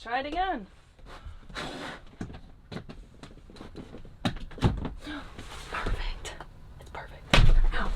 Let's try it again. Perfect. It's perfect. Ow.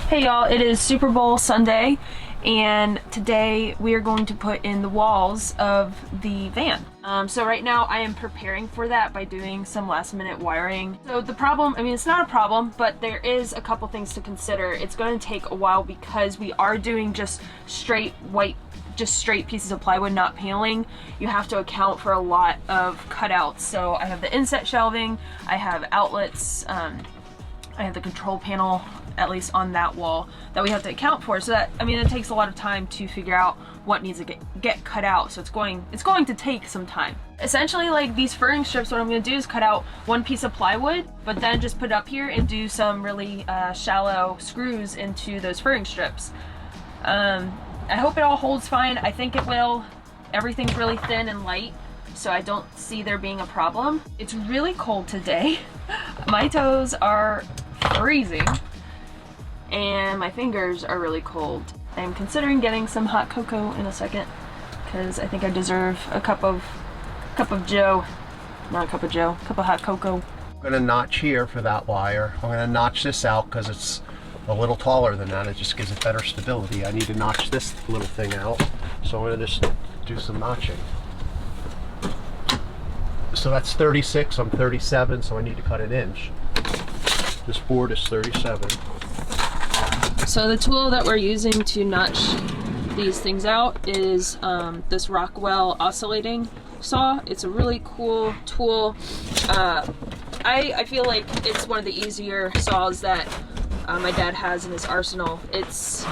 Hey y'all, it is Super Bowl Sunday, and today we are going to put in the walls of the van. So right now I am preparing for that by doing some last minute wiring. So the problem, I mean, it's not a problem, but there is a couple things to consider. It's going to take a while because we are doing just straight white, just straight pieces of plywood, not paneling. You have to account for a lot of cutouts. So I have the inset shelving, I have outlets, I have the control panel, at least on that wall, that we have to account for. So that, I mean, it takes a lot of time to figure out what needs to get cut out. So it's going to take some time. Essentially, like these furring strips, what I'm going to do is cut out one piece of plywood, but then just put it up here and do some really shallow screws into those furring strips. I hope it all holds fine. I think it will. Everything's really thin and light, so I don't see there being a problem. It's really cold today. My toes are freezing and my fingers are really cold. I'm considering getting some hot cocoa in a second because I think I deserve a cup of joe. Not a cup of joe, a cup of hot cocoa. I'm gonna notch here for that wire. I'm gonna notch this out because it's a little taller than that. It just gives it better stability. I need to notch this little thing out, so I'm gonna just do some notching. So that's 36, I'm 37, so I need to cut an inch. This board is 37. So the tool that we're using to notch these things out is this Rockwell oscillating saw. It's a really cool tool. I feel like it's one of the easier saws that my dad has in his arsenal. It's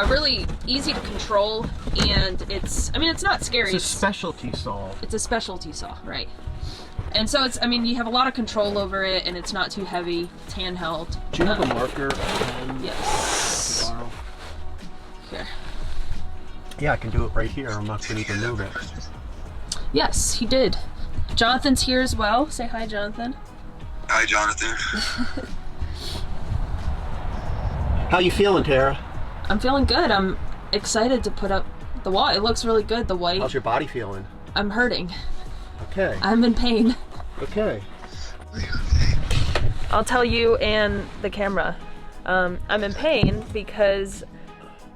really easy to control, and it's not scary. It's a specialty saw. It's a specialty saw, right. And so it's, I mean, you have a lot of control over it, and it's not too heavy. It's handheld. Do you have a marker? Yes. To borrow? Here. Yeah, I can do it right here. I'm not going to even move it. Yes, he did. Jonathan's here as well. Say hi, Jonathan. Hi, Jonathan. How you feeling, Tara? I'm feeling good. I'm excited to put up the wall. It looks really good, the white. How's your body feeling? I'm hurting. Okay. I'm in pain. Okay. I'll tell you and the camera. I'm in pain because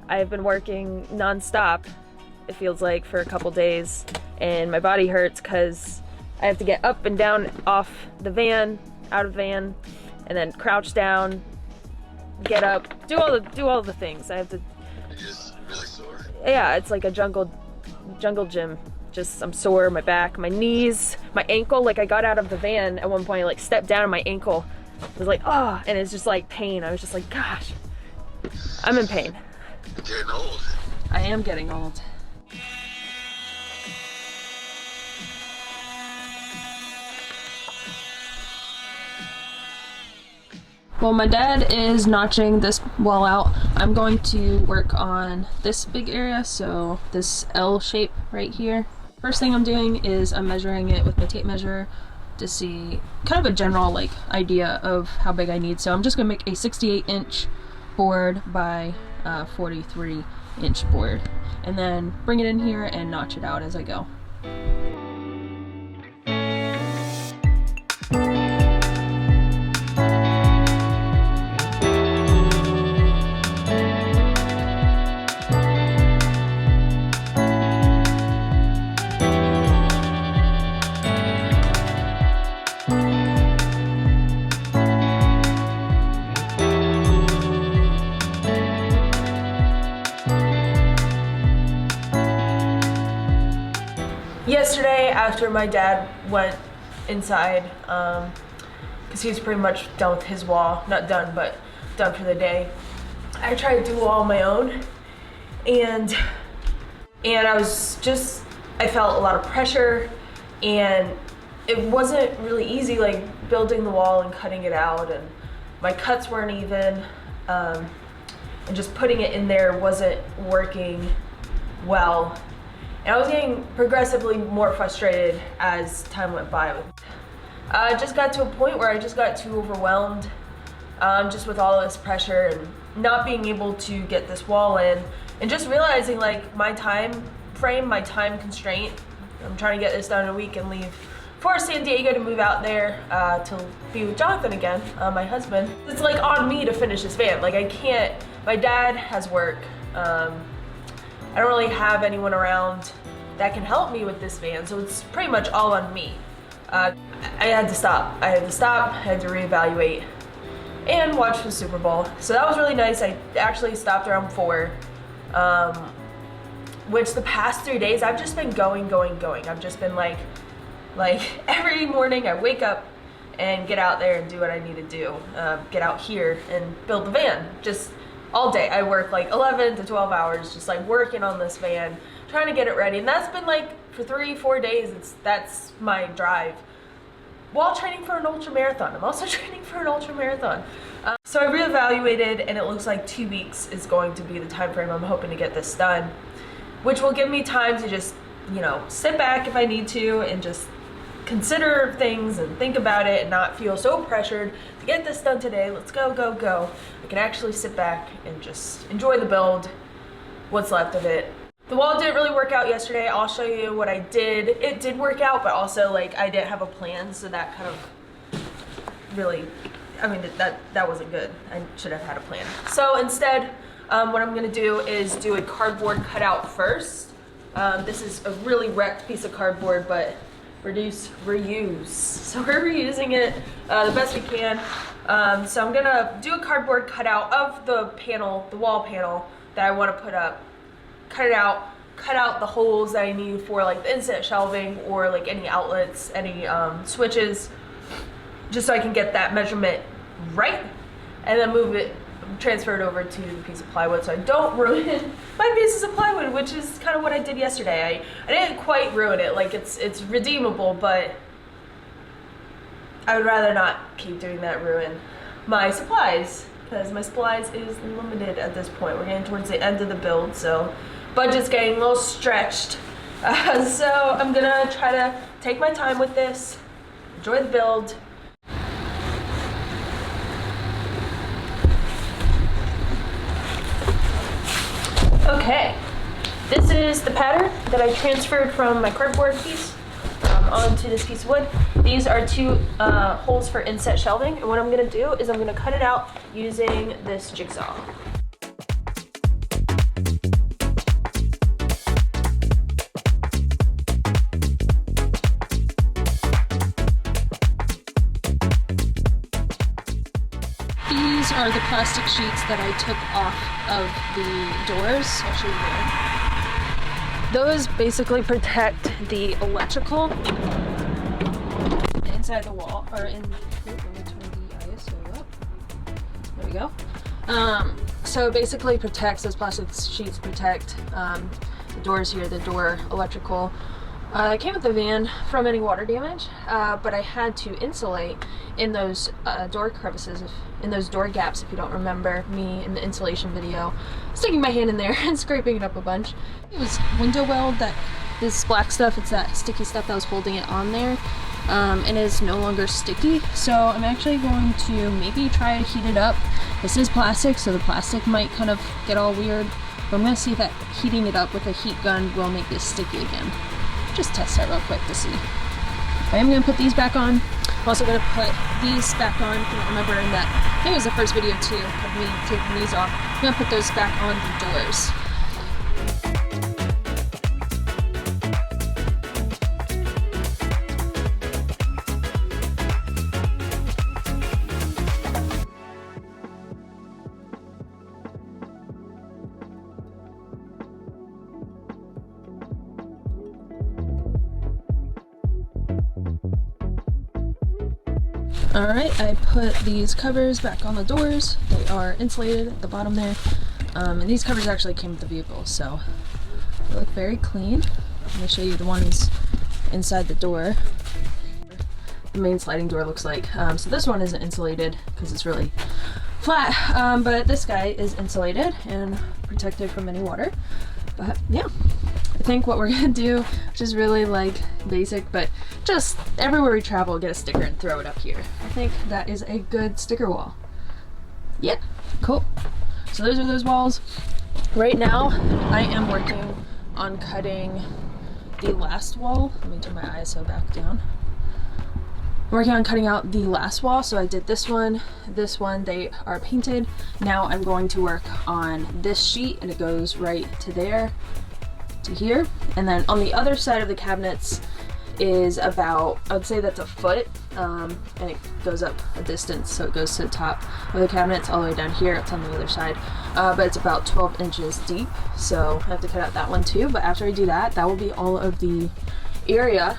I've been working non-stop, it feels like, for a couple days, and my body hurts because I have to get up and down off the van, out of the van, and then crouch down, get up, do all the things. I have to. You're just really sore. Yeah, it's like a jungle gym. Just, I'm sore, my back, my knees, my ankle. Like I got out of the van at one point, like stepped down and my ankle was like, oh, and it's just like pain. I was just like, gosh, I'm in pain. You're getting old. I am getting old. Well, my dad is notching this wall out. I'm going to work on this big area, so this L shape right here. First thing I'm doing is I'm measuring it with my tape measure to see kind of a general like idea of how big I need. So I'm just gonna make a 68-inch board by 43-inch board, and then bring it in here and notch it out as I go. Yesterday, after my dad went inside, because he was pretty much done with his wall, not done, but done for the day, I tried to do all on my own, and I felt a lot of pressure, and it wasn't really easy, like building the wall and cutting it out, and my cuts weren't even, and just putting it in there wasn't working well. And I was getting progressively more frustrated as time went by. I just got to a point where I just got too overwhelmed, just with all this pressure and not being able to get this wall in, and just realizing like my time frame my time constraint. I'm trying to get this done in a week and leave for San Diego to move out there to be with Jonathan again, my husband. It's like on me to finish this van. Like I can't, my dad has work. I don't really have anyone around that can help me with this van, so it's pretty much all on me. I had to stop. I had to reevaluate and watch the Super Bowl. So that was really nice. I actually stopped around 4, which the past 3 days I've just been going. I've just been like every morning I wake up and get out there and do what I need to do. Get out here and build the van. Just all day. I work like 11 to 12 hours just like working on this van, trying to get it ready. And that's been like for 3-4 days, that's my drive. While training for an ultra marathon. I'm also training for an ultra marathon. So I reevaluated and it looks like 2 weeks is going to be the time frame I'm hoping to get this done, which will give me time to just, you know, sit back if I need to and just consider things and think about it and not feel so pressured to get this done today. Let's go, go, go. I can actually sit back and just enjoy the build, what's left of it. The wall didn't really work out yesterday. I'll show you what I did. It did work out, but also like I didn't have a plan, so that kind of really, I mean, that wasn't good. I should have had a plan. So instead, what I'm gonna do is do a cardboard cutout first. This is a really wrecked piece of cardboard, but reduce, reuse. So we're reusing it the best we can. So I'm gonna do a cardboard cutout of the panel, the wall panel that I wanna put up. Cut it out, cut out the holes that I need for like the inset shelving or like any outlets, any switches, just so I can get that measurement right, and then move it, transfer it over to the piece of plywood so I don't ruin my pieces of plywood, which is kind of what I did yesterday. I didn't quite ruin it, like it's redeemable, but I would rather not keep doing that, ruin my supplies, because my supplies is limited at this point. We're getting towards the end of the build, so budget's getting a little stretched. So I'm gonna try to take my time with this, enjoy the build. Okay, this is the pattern that I transferred from my cardboard piece onto this piece of wood. These are 2 holes for inset shelving, and what I'm gonna do is I'm gonna cut it out using this jigsaw. These are the plastic sheets that I took off of the doors. I'll show you there. Those basically protect the electrical inside the wall, or in, let me turn the ISO up. There we go. So it basically protects, those plastic sheets protect the doors here, the door electrical. It came with the van from any water damage, but I had to insulate in those door crevices, in those door gaps, if you don't remember me in the insulation video, sticking my hand in there and scraping it up a bunch. It was window weld, that this black stuff, it's that sticky stuff that was holding it on there, and it's no longer sticky. So I'm actually going to maybe try to heat it up. This is plastic, so the plastic might kind of get all weird, but I'm gonna see if that heating it up with a heat gun will make this sticky again. Just test that real quick to see. I am going to put these back on. I'm also going to put these back on. I don't remember in that, I think it was the first video too of me taking these off. I'm going to put those back on the doors. Alright, I put these covers back on the doors. They are insulated at the bottom there. And these covers actually came with the vehicle, so they look very clean. I'm going to show you the ones inside the door. The main sliding door looks like. So this one isn't insulated because it's really flat, but this guy is insulated and protected from any water. But yeah, I think what we're gonna do, which is really like basic, but just everywhere we travel, get a sticker and throw it up here. I think that is a good sticker wall. Yeah, cool. So those are those walls. Right now, I am working on cutting the last wall. Let me turn my ISO back down. I'm working on cutting out the last wall, so I did this one, they are painted. Now I'm going to work on this sheet, and it goes right to there, to here. And then on the other side of the cabinets is about, I'd say that's a foot, and it goes up a distance, so it goes to the top of the cabinets all the way down here. It's on the other side, but it's about 12 inches deep, so I have to cut out that one too. But after I do that, that will be all of the area.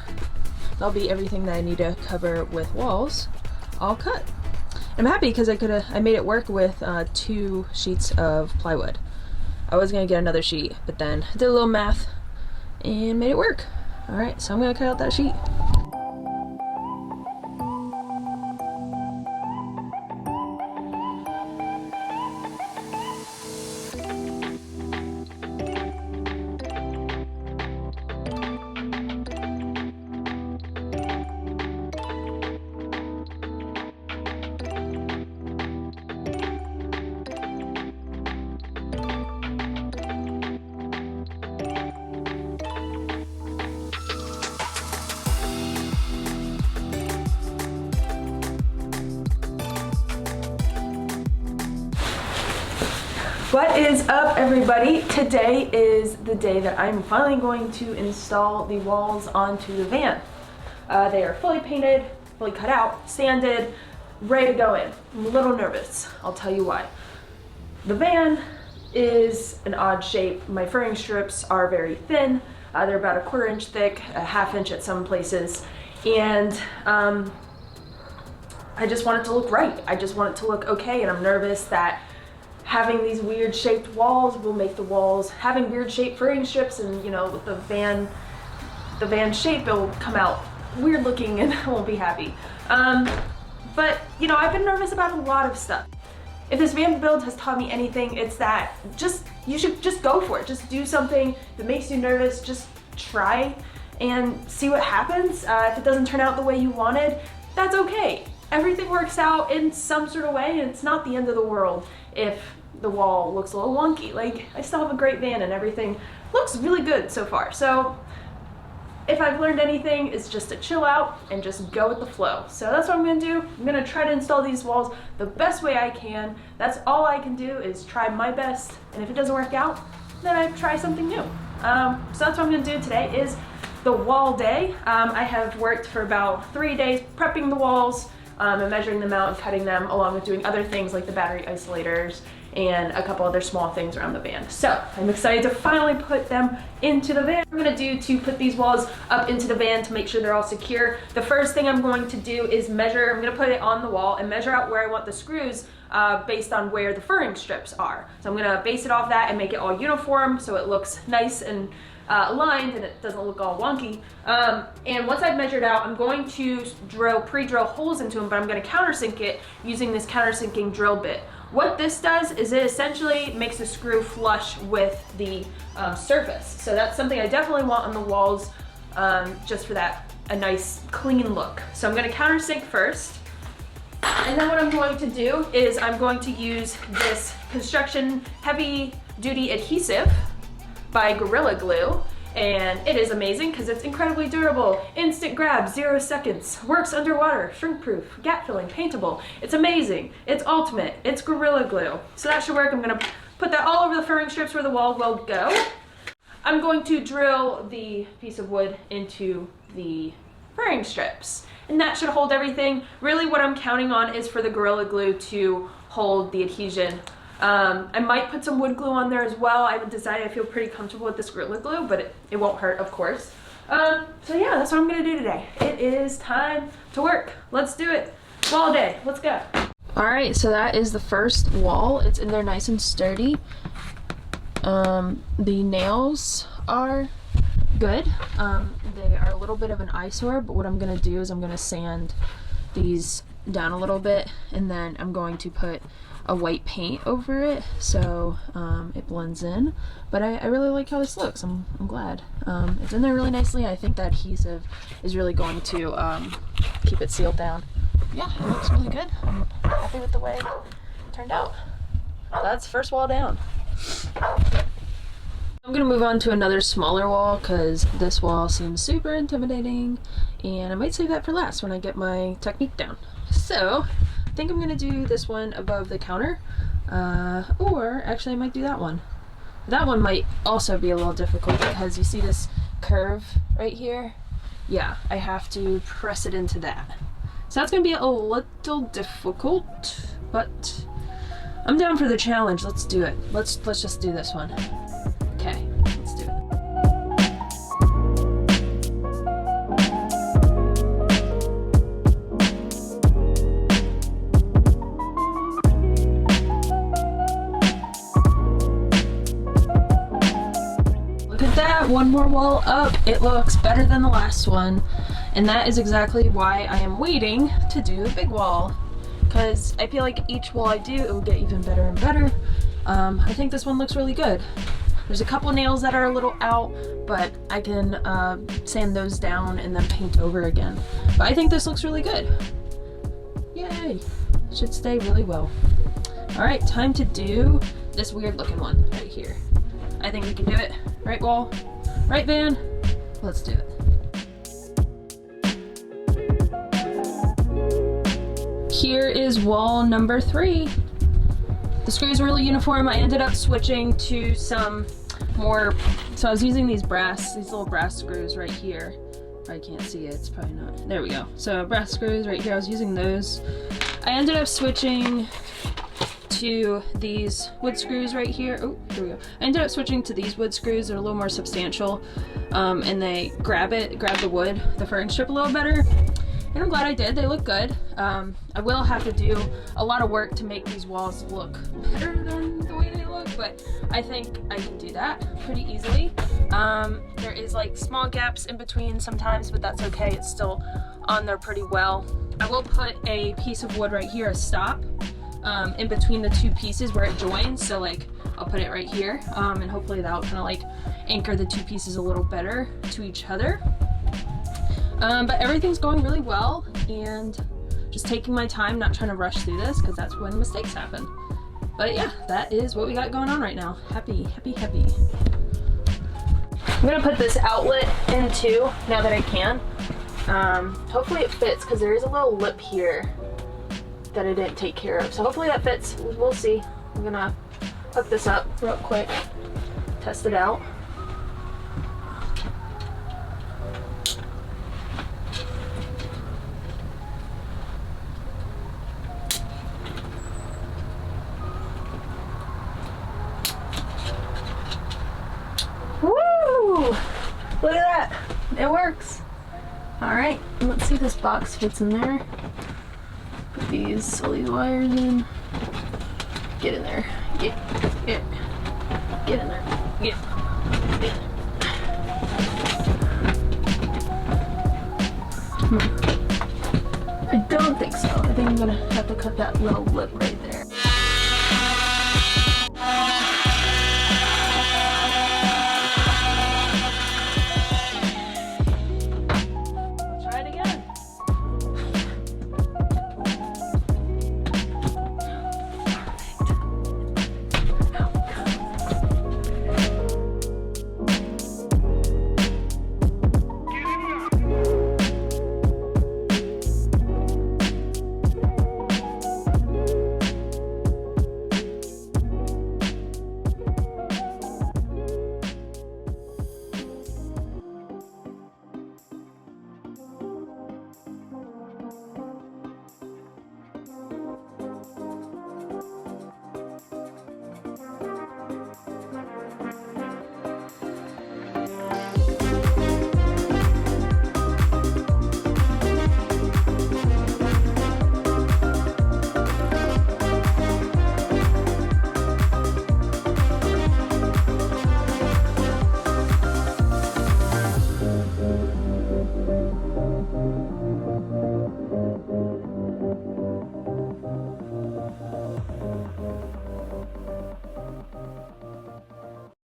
That'll be everything that I need to cover with walls all cut. I'm happy because I made it work with 2 sheets of plywood. I was gonna get another sheet, but then I did a little math and made it work. All right, so I'm gonna cut out that sheet. What is up, everybody? Today is the day that I'm finally going to install the walls onto the van. They are fully painted, fully cut out, sanded, ready to go in. I'm a little nervous, I'll tell you why. The van is an odd shape. My furring strips are very thin. They're about a 1/4 inch thick, a 1/2 inch at some places. And I just want it to look right. I just want it to look okay, and I'm nervous that having these weird shaped walls will make the walls, having weird shaped furring strips, and you know, with the van shape, it'll come out weird looking and I won't be happy. But you know, I've been nervous about a lot of stuff. If this van build has taught me anything, it's that you should just go for it. Just do something that makes you nervous. Just try and see what happens. If it doesn't turn out the way you wanted, that's okay. Everything works out in some sort of way, and it's not the end of the world if the wall looks a little wonky. Like, I still have a great van and everything looks really good so far. So if I've learned anything, it's just to chill out and just go with the flow. So that's what I'm gonna do. I'm gonna try to install these walls the best way I can. That's all I can do, is try my best. And if it doesn't work out, then I try something new. So that's what I'm gonna do today, is the wall day. I have worked for about 3 days prepping the walls, and measuring them out and cutting them, along with doing other things like the battery isolators and a couple other small things around the van. So I'm excited to finally put them into the van. What I'm gonna do to put these walls up into the van to make sure they're all secure, the first thing I'm going to do is measure. I'm gonna put it on the wall and measure out where I want the screws based on where the furring strips are. So I'm gonna base it off that and make it all uniform so it looks nice and aligned and it doesn't look all wonky. And once I've measured out, I'm going to pre-drill holes into them, but I'm going to countersink it using this countersinking drill bit. What this does is it essentially makes the screw flush with the surface. So that's something I definitely want on the walls, just for that, a nice clean look. So I'm going to countersink first. And then what I'm going to do is I'm going to use this construction heavy duty adhesive by Gorilla Glue, and it is amazing because it's incredibly durable, instant grab, 0 seconds, works underwater, shrink proof, gap filling, paintable. It's amazing, it's ultimate, it's Gorilla Glue. So that should work. I'm gonna put that all over the furring strips where the wall will go. I'm going to drill the piece of wood into the furring strips, and that should hold everything. Really what I'm counting on is for the Gorilla Glue to hold the adhesion. I might put some wood glue on there as well. I haven't decided. I feel pretty comfortable with this Gorilla Glue, but it won't hurt, of course. So yeah, that's what I'm gonna do today. It is time to work. Let's do it. Wall day, let's go. All right, so that is the first wall. It's in there nice and sturdy. The nails are good. They are a little bit of an eyesore, but what I'm gonna do is I'm gonna sand these down a little bit, and then I'm going to put a white paint over it so it blends in. But I really like how this looks. I'm glad. It's in there really nicely. I think that adhesive is really going to keep it sealed down. Yeah, it looks really good. I'm happy with the way it turned out. That's first wall down. I'm gonna move on to another smaller wall because this wall seems super intimidating, and I might save that for last when I get my technique down. So I think I'm gonna do this one above the counter, or actually I might do that one. That one might also be a little difficult because you see this curve right here? Yeah, I have to press it into that. So that's gonna be a little difficult, but I'm down for the challenge. Let's do it. Let's just do this one. Okay, let's do it. Look at that, one more wall up. It looks better than the last one. And that is exactly why I am waiting to do the big wall. Because I feel like each wall I do, it will get even better and better. I think this one looks really good. There's a couple nails that are a little out, but I can sand those down and then paint over again. But I think this looks really good. Yay! Should stay really well. All right, time to do this weird looking one right here. I think we can do it. Right, wall? Right, van? Let's do it. Here is wall number 3. The screws were really uniform. I ended up switching to some more, so I was using these little brass screws right here. I can't see it, it's probably not. There we go. So brass screws right here, I was using those. I ended up switching to these wood screws right here. Oh, here we go. I ended up switching to these wood screws. They're a little more substantial, and they grab the wood, the furring strip a little better. And I'm glad I did. They look good. I will have to do a lot of work to make these walls look better than the way they look, but I think I can do that pretty easily. There is like small gaps in between sometimes, but that's okay. It's still on there pretty well. I will put a piece of wood right here, a stop, in between the two pieces where it joins. So like I'll put it right here, and hopefully that'll kind of like anchor the two pieces a little better to each other. But everything's going really well, and just taking my time, not trying to rush through this because that's when mistakes happen. But yeah, that is what we got going on right now. Happy, happy, happy. I'm gonna put this outlet in too, now that I can. Hopefully it fits because there is a little lip here that I didn't take care of. So hopefully that fits, we'll see. I'm gonna hook this up real quick, test it out. Woo! Look at that, it works. All right, let's see if this box fits in there. Put these silly wires in. Get in there, get in there, get in there. I don't think so. I think I'm gonna have to cut that little lip right there.